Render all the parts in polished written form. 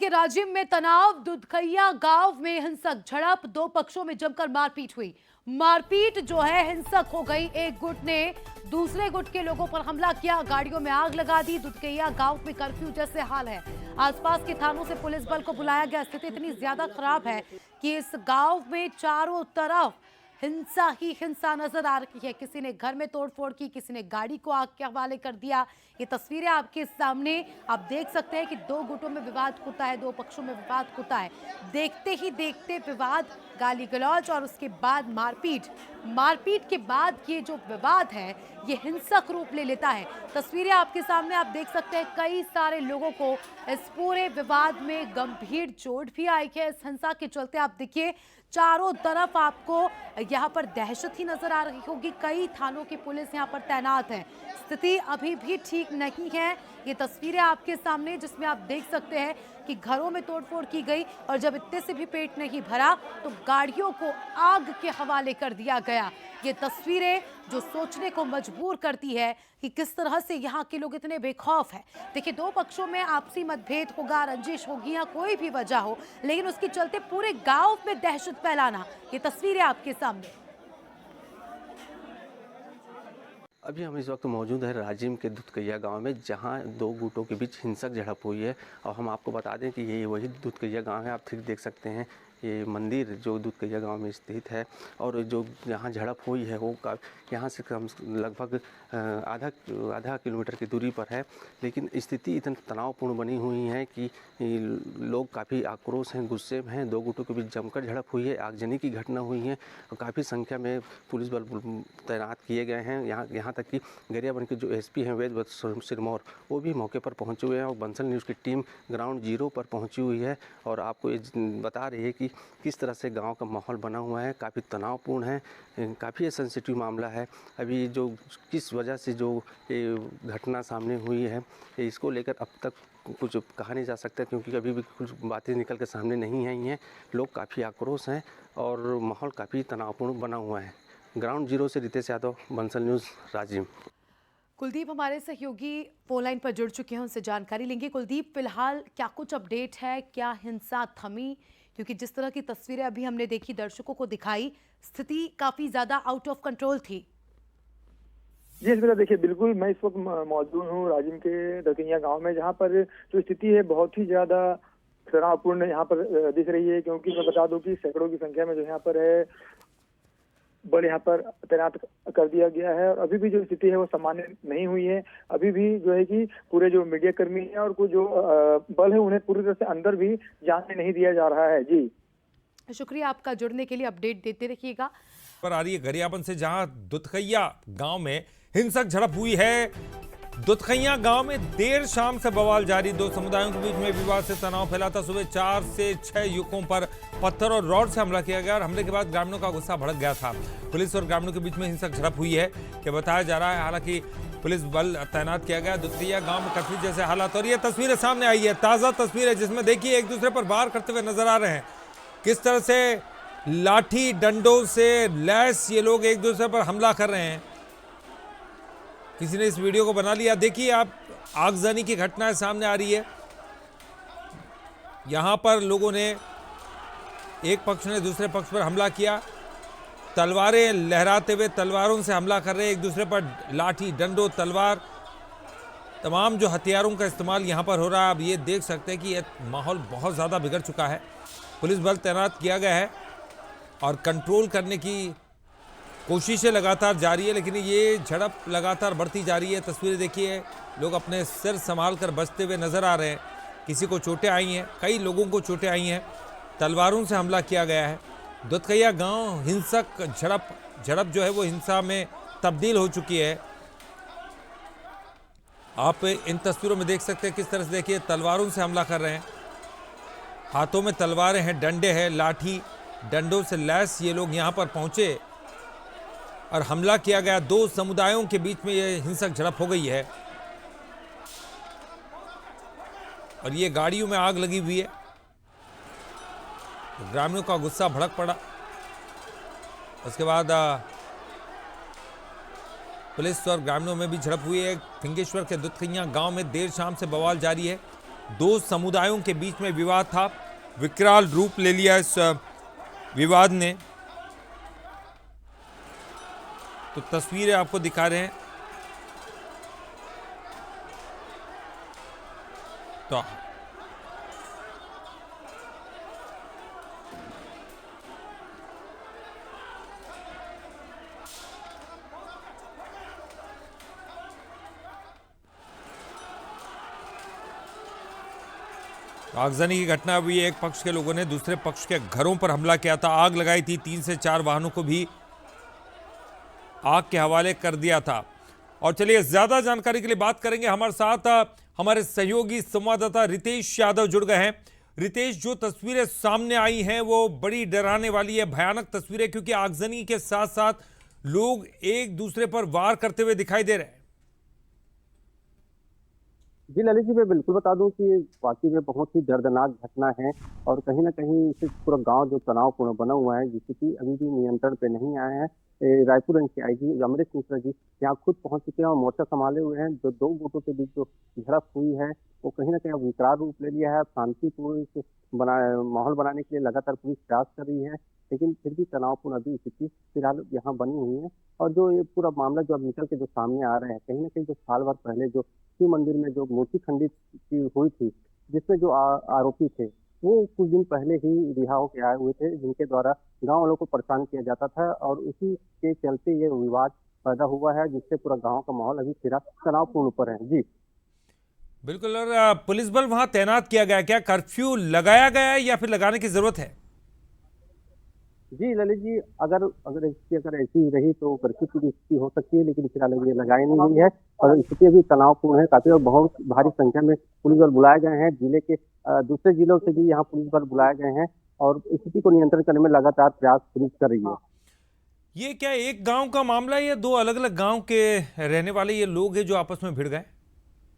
के राजिम में तनाव, दुधकैया गांव में हिंसक झड़प, दो पक्षों में जमकर मारपीट हुई। मारपीट जो है हिंसक हो गई। एक गुट ने दूसरे गुट के लोगों पर हमला किया, गाड़ियों में आग लगा दी। दुधकैया गांव में कर्फ्यू जैसे हाल है। आसपास के थानों से पुलिस बल को बुलाया गया। स्थिति इतनी ज्यादा खराब है कि इस गांव में चारों तरफ हिंसा ही हिंसा नजर आ रही है। किसी ने घर में तोड़फोड़ की, किसी ने गाड़ी को आग के हवाले कर दिया। ये तस्वीरें आपके सामने आप देख सकते हैं कि दो गुटों में विवाद होता है, दो पक्षों में विवाद होता है। देखते ही देखते विवाद, गाली गलौज और उसके बाद मारपीट। मारपीट के बाद ये जो विवाद है ये हिंसक रूप ले लेता है। तस्वीरें आपके सामने आप देख सकते हैं। कई सारे लोगों को इस पूरे विवाद में गंभीर चोट भी आई है। इस हिंसा के चलते आप देखिए चारों तरफ आपको यहाँ पर दहशत ही नजर आ रही होगी। कई थानों की पुलिस यहाँ पर तैनात है। स्थिति अभी भी ठीक नहीं है। ये तस्वीरें आपके सामने जिसमें आप देख सकते हैं कि घरों में तोड़फोड़ की गई और जब इतने से भी पेट नहीं भरा तो गाड़ियों को आग के हवाले कर दिया गया। ये तस्वीरें जो सोचने को मजबूर करती है कि किस तरह से यहाँ के लोग इतने बेखौफ हैं। देखिए, दो पक्षों में आपसी मतभेद होगा, रंजिश होगी या कोई भी वजह हो, लेकिन उसके चलते पूरे गांव में दहशत फैलाना, ये तस्वीरें आपके सामने। अभी हम इस वक्त मौजूद है राजिम के दुधकैया गांव में, जहां दो गुटों के बीच हिंसक झड़प हुई है। और हम आपको बता दें कि ये वही दुधकैया गांव है। आप ठीक देख सकते हैं ये मंदिर जो दुधकैया गांव में स्थित है। और जो यहाँ झड़प हुई है वो यहाँ से कम लगभग आधा किलोमीटर की दूरी पर है। लेकिन स्थिति इतनी तनावपूर्ण बनी हुई है कि लोग काफ़ी आक्रोश हैं, गुस्से में हैं। दो गुटों के बीच जमकर झड़प हुई है, आगजनी की घटना हुई है और काफ़ी संख्या में पुलिस बल तैनात किए गए हैं। यहाँ तक कि गरियाबंद के जो एसपी हैं वेद सिरमौर, वो भी मौके पर पहुँचे हुए हैं और बंसल न्यूज़ की टीम ग्राउंड जीरो पर पहुँची हुई है और आपको ये बता रही है कि किस तरह से गांव का माहौल बना हुआ है। काफ़ी तनावपूर्ण है, काफ़ी सेंसिटिव मामला है। अभी जो किस वजह से जो ये घटना सामने हुई है इसको लेकर अब तक कुछ कहा नहीं जा सकता, क्योंकि अभी भी कुछ बातें निकल कर सामने नहीं आई हैं। लोग काफ़ी आक्रोश हैं और माहौल काफ़ी तनावपूर्ण बना हुआ है। ग्राउंड जीरो से रितेश यादव, बंसल न्यूज़, राजिम। कुलदीप हमारे सहयोगी फोन लाइन पर जुड़ चुके हैं, उनसे जानकारी लेंगे। कुलदीप, फिलहाल क्या कुछ अपडेट है? क्या हिंसा थमी? क्योंकि जिस तरह की तस्वीरें अभी हमने देखी, दर्शकों को दिखाई, स्थिति काफी ज्यादा आउट ऑफ कंट्रोल थी। जी इसमें देखिए, बिल्कुल मैं इस वक्त मौजूद हूँ राजिम के दुधकैया गांव में, जहां पर जो स्थिति है बहुत ही ज्यादा तनावपूर्ण यहाँ पर दिख रही है। क्योंकि मैं बता दूं कि सैकड़ों की संख्या में जो यहाँ पर है बल यहाँ पर तैनात कर दिया गया है और अभी भी जो स्थिति है वो सामान्य नहीं हुई है। अभी भी जो है कि पूरे जो मीडिया कर्मी है और कुछ जो बल है उन्हें पूरी तरह से अंदर भी जाने नहीं दिया जा रहा है। जी शुक्रिया आपका, जुड़ने के लिए अपडेट देते रहिएगा। पर आ रही है गरियाबंद से, जहां दुधकैया गांव में हिंसक झड़प हुई है। दुधकैया गांव में देर शाम से बवाल जारी। दो समुदायों के बीच में विवाद से तनाव फैला था। सुबह 4 से 6 युवकों पर पत्थर और रॉड से हमला किया गया और हमले के बाद ग्रामीणों का गुस्सा भड़क गया था। पुलिस और ग्रामीणों के बीच में हिंसक झड़प हुई है कि बताया जा रहा है। हालांकि पुलिस बल तैनात किया गया। दुधकैया गांव में कर्फ्यू जैसे हालात, और ये तस्वीरें सामने आई है, ताजा तस्वीर है, जिसमें देखिए एक दूसरे पर वार करते हुए नजर आ रहे हैं। किस तरह से लाठी डंडों से लैस ये लोग एक दूसरे पर हमला कर रहे हैं। किसी ने इस वीडियो को बना लिया। देखिए आप, आगजनी की घटनाएं सामने आ रही है। यहां पर लोगों ने, एक पक्ष ने दूसरे पक्ष पर हमला किया, तलवारें लहराते हुए तलवारों से हमला कर रहे हैं एक दूसरे पर। लाठी डंडों तलवार तमाम जो हथियारों का इस्तेमाल यहां पर हो रहा है। अब ये देख सकते हैं कि यह माहौल बहुत ज़्यादा बिगड़ चुका है। पुलिस बल तैनात किया गया है और कंट्रोल करने की कोशिशें लगातार जारी है, लेकिन ये झड़प लगातार बढ़ती जा रही है। तस्वीरें देखिए, लोग अपने सिर संभाल कर बचते हुए नजर आ रहे हैं। किसी को चोटें आई हैं, कई लोगों को चोटें आई हैं। तलवारों से हमला किया गया है। दुधकैया गांव हिंसक झड़प जो है वो हिंसा में तब्दील हो चुकी है। आप इन तस्वीरों में देख सकते हैं किस तरह से, देखिए तलवारों से हमला कर रहे हैं। हाथों में तलवारें हैं, डंडे हैं, लाठी डंडों से लैस ये लोग यहाँ पर पहुंचे और हमला किया गया। दो समुदायों के बीच में ये हिंसक झड़प हो गई है और ये गाड़ियों में आग लगी हुई है। तो ग्रामीणों का गुस्सा भड़क पड़ा। उसके बाद पुलिस और ग्रामीणों में भी झड़प हुई है। फिंगेश्वर के दुधकैया गांव में देर शाम से बवाल जारी है। दो समुदायों के बीच में विवाद था, विकराल रूप ले लिया इस विवाद ने। तो तस्वीरें आपको दिखा रहे हैं। तो आगजनी की घटना हुई। एक पक्ष के लोगों ने दूसरे पक्ष के घरों पर हमला किया था, आग लगाई थी, 3 से 4 वाहनों को भी आग के हवाले कर दिया था। और चलिए ज्यादा जानकारी के लिए बात करेंगे। हमारे साथ हमारे सहयोगी संवाददाता रितेश यादव जुड़ गए हैं। रितेश, जो तस्वीरें सामने आई हैं वो बड़ी डराने वाली है, भयानक तस्वीरें, क्योंकि आगजनी के साथ साथ लोग एक दूसरे पर वार करते हुए दिखाई दे रहे हैं। जी ललित जी, मैं बिल्कुल बता दूं कि ये वाकई में बहुत ही दर्दनाक घटना है और कहीं ना कहीं इससे पूरा गांव जो तनावपूर्ण बना हुआ है, जिससे कि अभी भी नियंत्रण पे नहीं आए हैं। रायपुर रेंज के आईजी अमरीश मिश्रा जी यहाँ खुद पहुंच चुके हैं और मोर्चा संभाले हुए हैं। जो दो गुटों के बीच जो झड़प हुई है वो कहीं ना कहीं अब विकराल रूप ले लिया है। शांतिपूर्ण माहौल बनाने के लिए लगातार पुलिस प्रयास कर रही है, लेकिन फिर भी तनावपूर्ण अभी स्थिति फिलहाल यहाँ बनी हुई है। और जो ये पूरा मामला जो अब निकल के जो सामने आ रहे हैं, कहीं ना कहीं जो साल भर पहले जो शिव मंदिर में जो मूर्ति खंडित की हुई थी, जिसमें जो आरोपी थे वो कुछ दिन पहले ही रिहा होकर आए हुए थे, जिनके द्वारा गांव वालों को परेशान किया जाता था और उसी के चलते ये विवाद पैदा हुआ है, जिससे पूरा गांव का माहौल अभी फिर तनावपूर्ण पर है। जी बिल्कुल। और पुलिस बल वहां तैनात किया गया, क्या कर्फ्यू लगाया गया है या फिर लगाने की जरूरत है? जी ललित जी, अगर ऐसी रही तो कर्फ्यू की स्थिति हो सकती है, लेकिन फिलहाल ये लगाई नहीं गई है और स्थिति अभी तनावपूर्ण है काफी। और बहुत भारी संख्या में पुलिस बल बुलाए गए हैं, जिले के दूसरे जिलों से भी यहाँ पुलिस बल बुलाए गए हैं और स्थिति को नियंत्रण करने में लगातार प्रयास पुलिस कर रही है। ये क्या एक गांव का मामला है या दो अलग अलग गांव के रहने वाले ये लोग हैं जो आपस में भिड़ गए?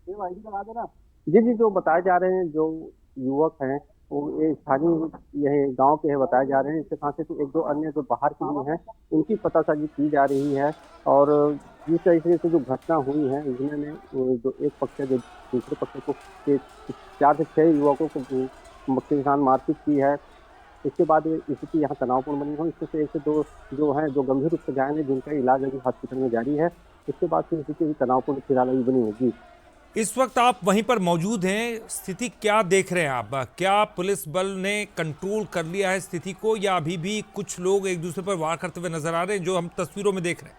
जी जी, जो बताए जा रहे हैं, जो युवक हैं वो ये स्थानीय यह गांव के हैं बताए जा रहे हैं। इसके साथ ही एक दो अन्य जो बाहर के भी हैं उनकी पतासाजी की जा रही है। और जिस तरीके से जो घटना हुई है, इन्होंने जो एक पक्ष है जो दूसरे पक्ष को 4 से 6 युवकों को के साथ मारपीट की है। इसके बाद स्थिति यहाँ तनावपूर्ण बनी हो। इसमें से 1 से 2 जो हैं जो गंभीर रूप से घायल हैं, जिनका इलाज अभी हॉस्पिटल में जारी है। इसके बाद फिर स्थिति तनावपूर्ण फिलहाल अभी बनी होगी। इस वक्त आप वहीं पर मौजूद हैं, स्थिति क्या देख रहे हैं आप? क्या पुलिस बल ने कंट्रोल कर लिया है स्थिति को या अभी भी कुछ लोग एक दूसरे पर वार करते हुए नजर आ रहे हैं जो हम तस्वीरों में देख रहे हैं?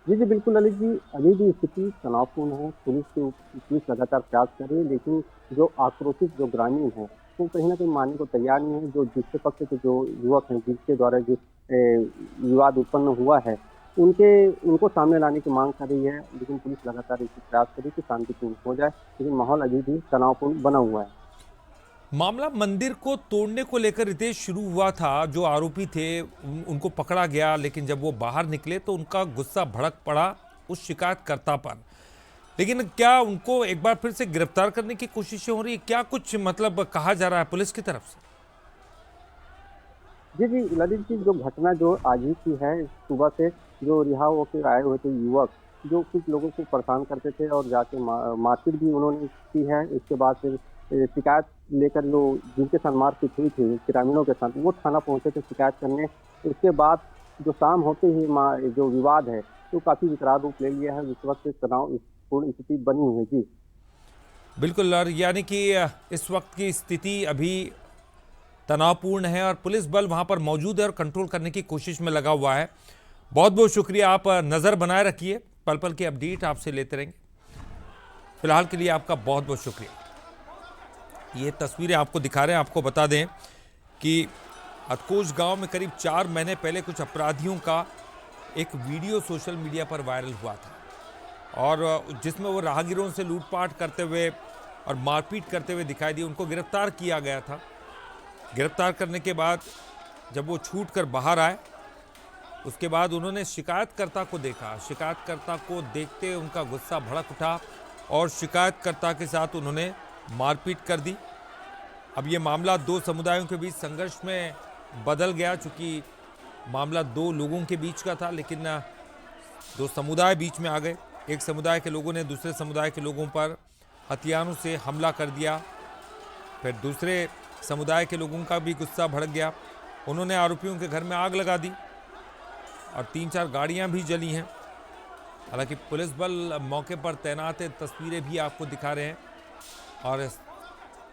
जी जी बिल्कुल ललित जी, अभी भी स्थिति तनावपूर्ण है। पुलिस लगातार प्रयास कर रही है, लेकिन जो आक्रोशित जो ग्रामीण है वो कहीं ना कहीं मानने को तैयार नहीं है। जो दूसरे पक्ष के जो युवक हैं जिसके द्वारा जो विवाद उत्पन्न हुआ है, उनको सामने लाने की मांग कर रही है, लेकिन पुलिस लगातार इसी प्रयास कर रही है कि शांतिपूर्ण हो जाए, लेकिन माहौल अभी भी तनावपूर्ण बना हुआ है। मामला मंदिर को तोड़ने को लेकर रितेश शुरू हुआ था। जो आरोपी थे उनको पकड़ा गया, लेकिन जब वो बाहर निकले तो उनका गुस्सा भड़क पड़ा उस शिकायतकर्ता पर। लेकिन क्या उनको एक बार फिर से गिरफ्तार करने की कोशिशें हो रही है? क्या कुछ मतलब कहा जा रहा है पुलिस की तरफ से? जी जी ललित जी, जो घटना जो आज ही की है, सुबह से जो रिहा होकर आए हुए थे युवक जो कुछ लोगों को परेशान करते थे और जाके मारपीट भी उन्होंने की है। इसके बाद फिर शिकायत लेकर जो जिनके साथ मारपीट हुई थी ग्रामीणों के साथ, वो थाना पहुंचे थे शिकायत करने। इसके बाद जो शाम होते ही जो विवाद है तो काफी विकराल रूप ले लिया है। इस वक्त तनावपूर्ण स्थिति बनी हुई है। जी बिल्कुल। यानी कि इस वक्त की स्थिति अभी तनावपूर्ण है और पुलिस बल वहां पर मौजूद है और कंट्रोल करने की कोशिश में लगा हुआ है। बहुत बहुत शुक्रिया, आप नज़र बनाए रखिए, पल पल की अपडेट आपसे लेते रहेंगे। फिलहाल के लिए आपका बहुत बहुत शुक्रिया। ये तस्वीरें आपको दिखा रहे हैं। आपको बता दें कि अतकोच गांव में करीब 4 महीने पहले कुछ अपराधियों का एक वीडियो सोशल मीडिया पर वायरल हुआ था और जिसमें वो राहगीरों से लूटपाट करते हुए और मारपीट करते हुए दिखाई दिए। उनको गिरफ्तार किया गया था। गिरफ्तार करने के बाद जब वो छूट कर बाहर आए, उसके बाद उन्होंने शिकायतकर्ता को देखा। शिकायतकर्ता को देखते उनका गुस्सा भड़क उठा और शिकायतकर्ता के साथ उन्होंने मारपीट कर दी। अब ये मामला 2 समुदायों के बीच संघर्ष में बदल गया। चूँकि मामला 2 लोगों के बीच का था, लेकिन 2 समुदाय बीच में आ गए। एक समुदाय के लोगों ने दूसरे समुदाय के लोगों पर हथियारों से हमला कर दिया। फिर दूसरे समुदाय के लोगों का भी गुस्सा भड़क गया, उन्होंने आरोपियों के घर में आग लगा दी और 3-4 गाड़ियां भी जली हैं। हालांकि पुलिस बल मौके पर तैनात है, तस्वीरें भी आपको दिखा रहे हैं और इस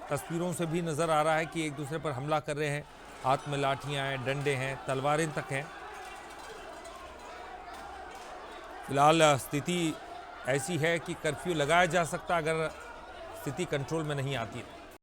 तस्वीरों से भी नज़र आ रहा है कि एक दूसरे पर हमला कर रहे हैं। हाथ में लाठियां हैं, डंडे हैं, तलवारें तक हैं। फिलहाल स्थिति ऐसी है कि कर्फ्यू लगाया जा सकता अगर स्थिति कंट्रोल में नहीं आती है।